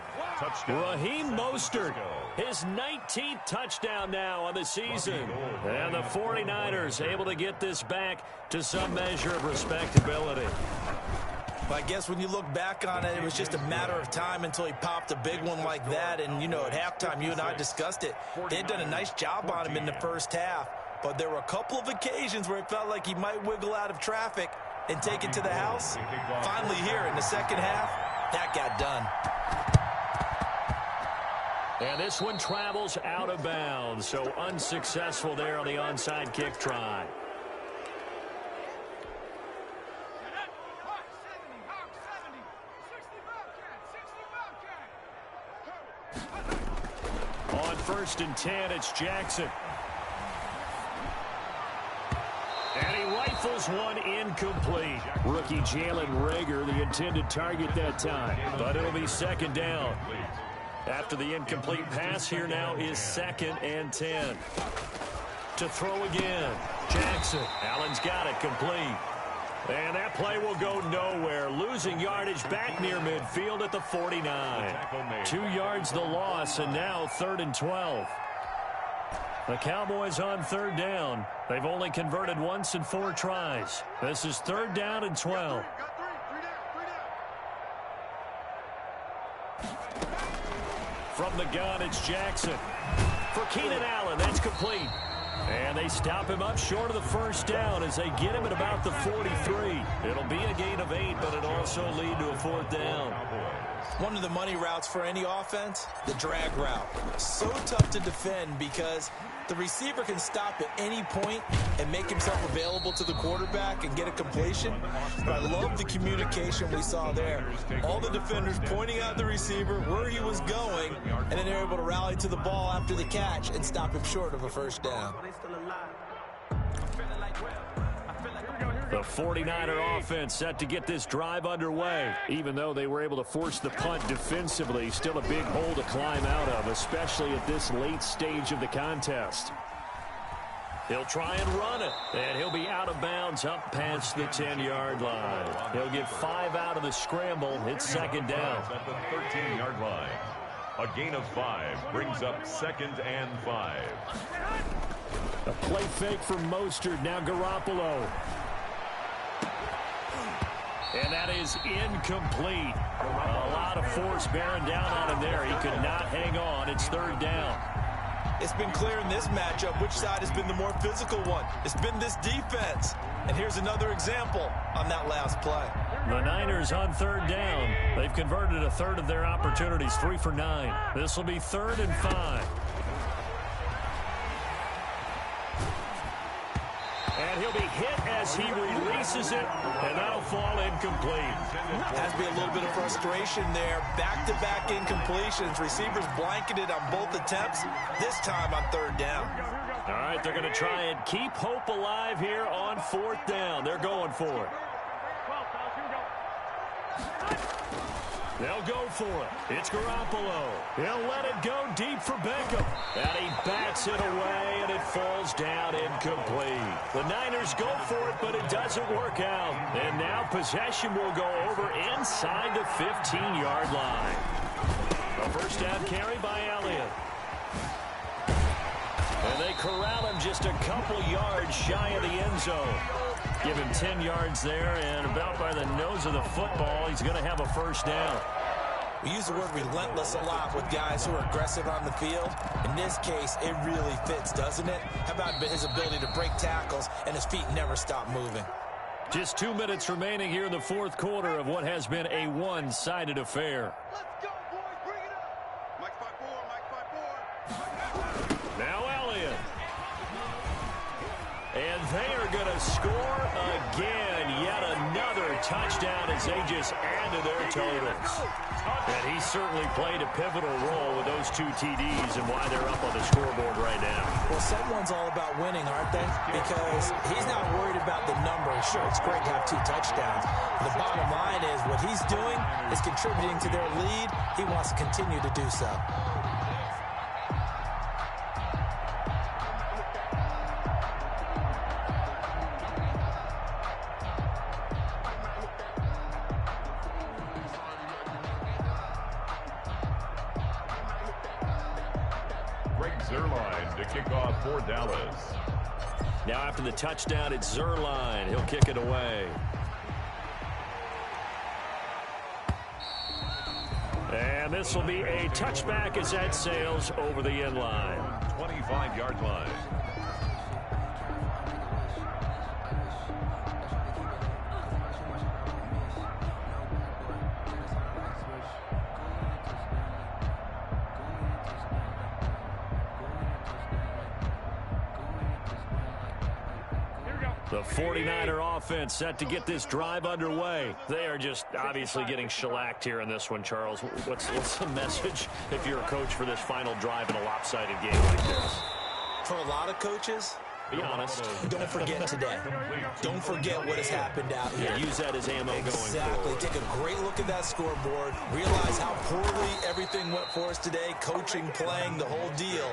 Raheem Mostert, his 19th touchdown now on the season. And the 49ers able to get this back to some measure of respectability. Well, I guess when you look back on it, it was just a matter of time until he popped a big one like that. And, you know, at halftime, you and I discussed it. They had done a nice job on him in the first half. But there were a couple of occasions where it felt like he might wiggle out of traffic and take it to the house. Finally here in the second half, that got done. And this one travels out of bounds, so unsuccessful there on the onside kick try. On 1st and 10, it's Jackson. one incomplete. Rookie Jalen Reagor, the intended target that time. But it'll be second down. After the incomplete pass, here now is 2nd and 10. To throw again. Jackson. Allen's got it complete. And that play will go nowhere. Losing yardage back near midfield at the 49. 2 yards the loss, and now 3rd and 12. The Cowboys on 3rd down. They've only converted once in 4 tries. This is 3rd down and 12. From the gun, it's Jackson. For Keenan Allen, that's complete. And they stop him up short of the 1st down as they get him at about the 43. It'll be a gain of 8, but it'll also lead to a 4th down. One of the money routes for any offense, the drag route. So tough to defend because the receiver can stop at any point and make himself available to the quarterback and get a completion. But I love the communication we saw there. All the defenders pointing out the receiver, where he was going, and then they're able to rally to the ball after the catch and stop him short of a 1st down. The 49er offense set to get this drive underway. Even though they were able to force the punt defensively, still a big hole to climb out of, especially at this late stage of the contest. He'll try and run it, and he'll be out of bounds up past the 10-yard line. He'll get 5 out of the scramble. It's 2nd down. At the 13-yard line. A gain of 5 brings up 2nd and 5. A play fake for Mostert. Now Garoppolo. And that is incomplete. A lot of force bearing down on him there. He could not hang on. It's 3rd down. It's been clear in this matchup which side has been the more physical one. It's been this defense. And here's another example on that last play. The Niners on 3rd down. They've converted a third of their opportunities, 3 for 9. This will be 3rd and 5. And he'll be hit as he releases it, and that'll fall incomplete. Has to be a little bit of frustration there. Back-to-back incompletions. Receivers blanketed on both attempts, this time on 3rd down. All right, they're going to try and keep hope alive here on 4th down. They're going for it. They'll go for it. It's Garoppolo. He'll let it go deep for Beckham. And he bats it away, and it falls down incomplete. The Niners go for it, but it doesn't work out. And now possession will go over inside the 15-yard line. A 1st down carry by Elliott. And they corral him just a couple yards shy of the end zone. Give him 10 yards there, and about by the nose of the football, he's going to have a 1st down. We use the word relentless a lot with guys who are aggressive on the field. In this case, it really fits, doesn't it? How about his ability to break tackles and his feet never stop moving? Just 2 minutes remaining here in the 4th quarter of what has been a one-sided affair. Let's go, boys. Bring it up. Mike 5-4. Now Elliott. And they are going to score again. Yet another touchdown as they just add to their totals. And he certainly played a pivotal role with those 2 TDs and why they're up on the scoreboard right now. Well, someone's all about winning, aren't they? Because he's not worried about the number. Sure, it's great to have 2 touchdowns. The bottom line is what he's doing is contributing to their lead. He wants to continue to do so. Zerline to kick off for Dallas. Now after the touchdown, it's Zerline. He'll kick it away. And this will be a touchback as that sails over the end line. 25-yard line. The 49er offense set to get this drive underway. They are just obviously getting shellacked here in this one, Charles. What's the message if you're a coach for this final drive in a lopsided game like this? For a lot of coaches, Be honest. Don't forget today. Don't forget what has happened out here. Use that as ammo going forward. Exactly. Take a great look at that scoreboard. Realize how poorly everything went for us today. Coaching, playing, the whole deal.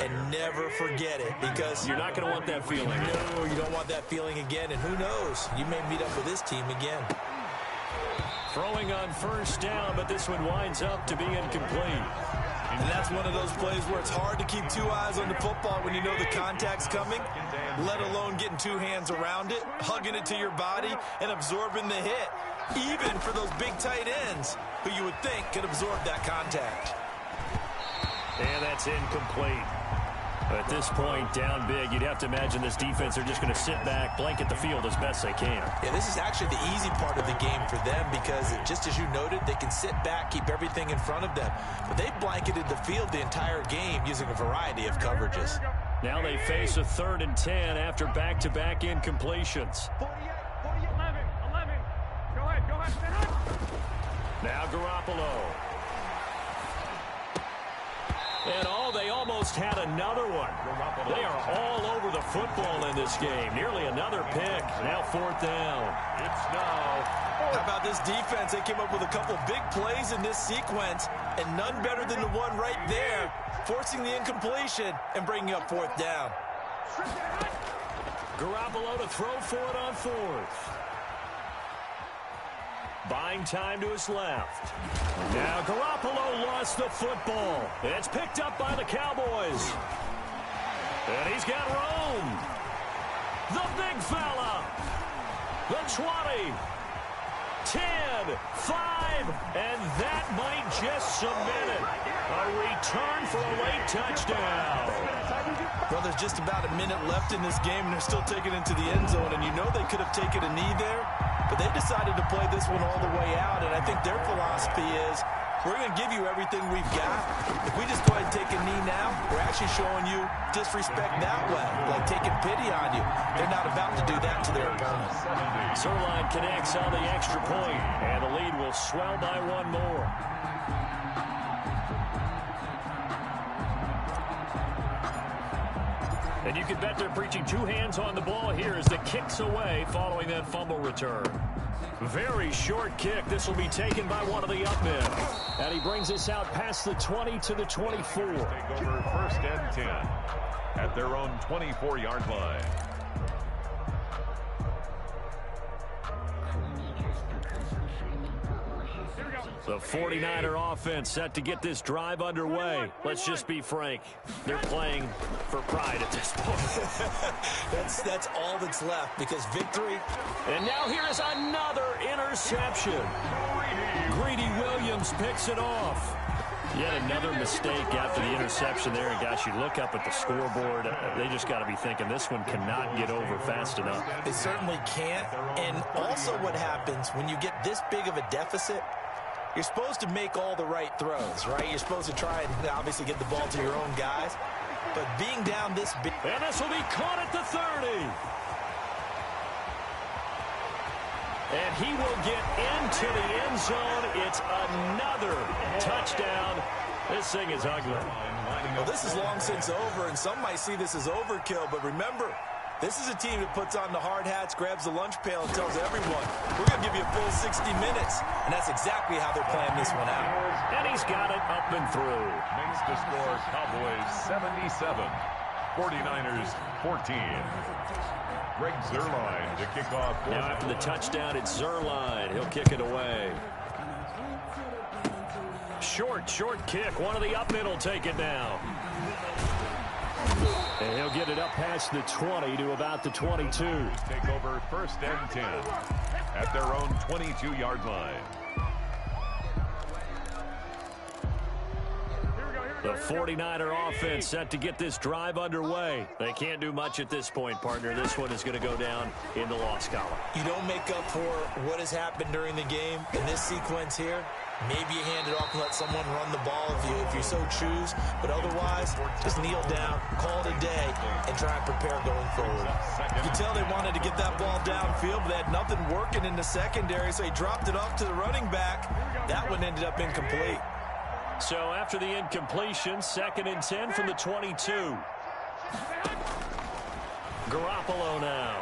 And never forget it, because you're not going to want that feeling. No, you don't want that feeling again. And who knows? You may meet up with this team again. Throwing on first down, but this one winds up to be incomplete. And that's one of those plays where it's hard to keep two eyes on the football when you know the contact's coming, let alone getting two hands around it, hugging it to your body, and absorbing the hit, even for those big tight ends who you would think could absorb that contact. And that's incomplete. At this point, down big, you'd have to imagine this defense are just going to sit back, blanket the field as best they can. Yeah, this is actually the easy part of the game for them, because just as you noted, they can sit back, keep everything in front of them. But they blanketed the field the entire game using a variety of coverages. Now they face a 3rd and 10 after back-to-back incompletions. 48, 11. Go ahead. Now Garoppolo. And they almost had another one. They are all over the football in this game. Nearly another pick. Now 4th down. It's now. How about this defense? They came up with a couple big plays in this sequence, and none better than the one right there, forcing the incompletion and bringing up 4th down. Garoppolo to throw for it on 4th. Buying time to his left. Now Garoppolo lost the football. It's picked up by the Cowboys. And he's got room. The big fella. The 20. 10, 5, and that might just cement it. A return for a late touchdown. Well, there's just about a minute left in this game, and they're still taking it into the end zone, and you know they could have taken a knee there, but they decided to play this one all the way out, and I think their philosophy is, we're going to give you everything we've got. If we just go ahead and take a knee now, we're actually showing you disrespect that way, like taking pity on you. They're not about to do that to their opponent. Zerline connects on the extra point, and the lead will swell by one more. And you can bet they're preaching two hands on the ball here as the kick's away following that fumble return. Very short kick. This will be taken by one of the up men. And he brings us out past the 20 to the 24. Take over 1st and 10 at their own 24-yard line. The 49er offense set to get this drive underway. Let's just be frank. They're playing for pride at this point. That's all that's left, because victory. And now here is another interception. Greedy Williams picks it off. Yet another mistake after the interception there. And gosh, you look up at the scoreboard, they just got to be thinking this one cannot get over fast enough. It certainly can't. And also what happens when you get this big of a deficit, you're supposed to make all the right throws, right? You're supposed to try and obviously get the ball to your own guys. But being down this big... And this will be caught at the 30. And he will get into the end zone. It's another touchdown. This thing is ugly. Well, this is long since over, and some might see this as overkill. But remember, this is a team that puts on the hard hats, grabs the lunch pail, and tells everyone, we're going to give you a full 60 minutes. And that's exactly how they're playing this one out. And he's got it up and through. Makes the score Cowboys 77, 49ers 14. Greg Zerline to kick off. Now after the touchdown, it's Zerline. He'll kick it away. Short kick. One of the up men will take it now. And he'll get it up past the 20 to about the 22. Take over 1st and 10 at their own 22-yard line. The 49er offense set to get this drive underway. They can't do much at this point, partner. This one is going to go down in the loss column. You don't make up for what has happened during the game in this sequence here. Maybe you hand it off and let someone run the ball if you so choose. But otherwise, just kneel down, call it a day, and try and prepare going forward. You can tell they wanted to get that ball downfield, but they had nothing working in the secondary, so he dropped it off to the running back. That one ended up incomplete. So after the incompletion, 2nd and 10 from the 22. Garoppolo now.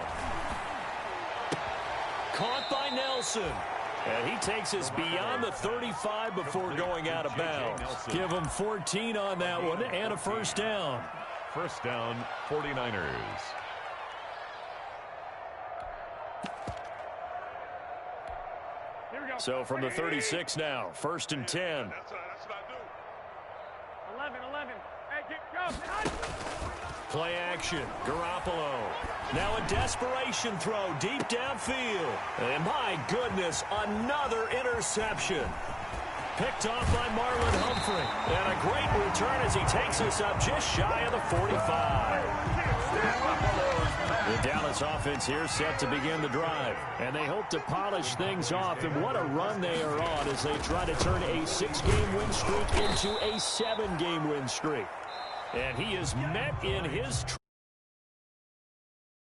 Caught by Nelson. And he takes us beyond the 35 before going out of bounds. Give him 14 on that one and a first down. First down, 49ers. So from the 36 now, 1st and 10. That's what I do. 11. Hey, go. Play action. Garoppolo. Now a desperation throw deep downfield. And my goodness, another interception. Picked off by Marlon Humphrey. And a great return as he takes us up just shy of the 45. The Dallas offense here set to begin the drive. And they hope to polish things off. And what a run they are on as they try to turn a 6-game win streak into a 7-game win streak. And he is met in his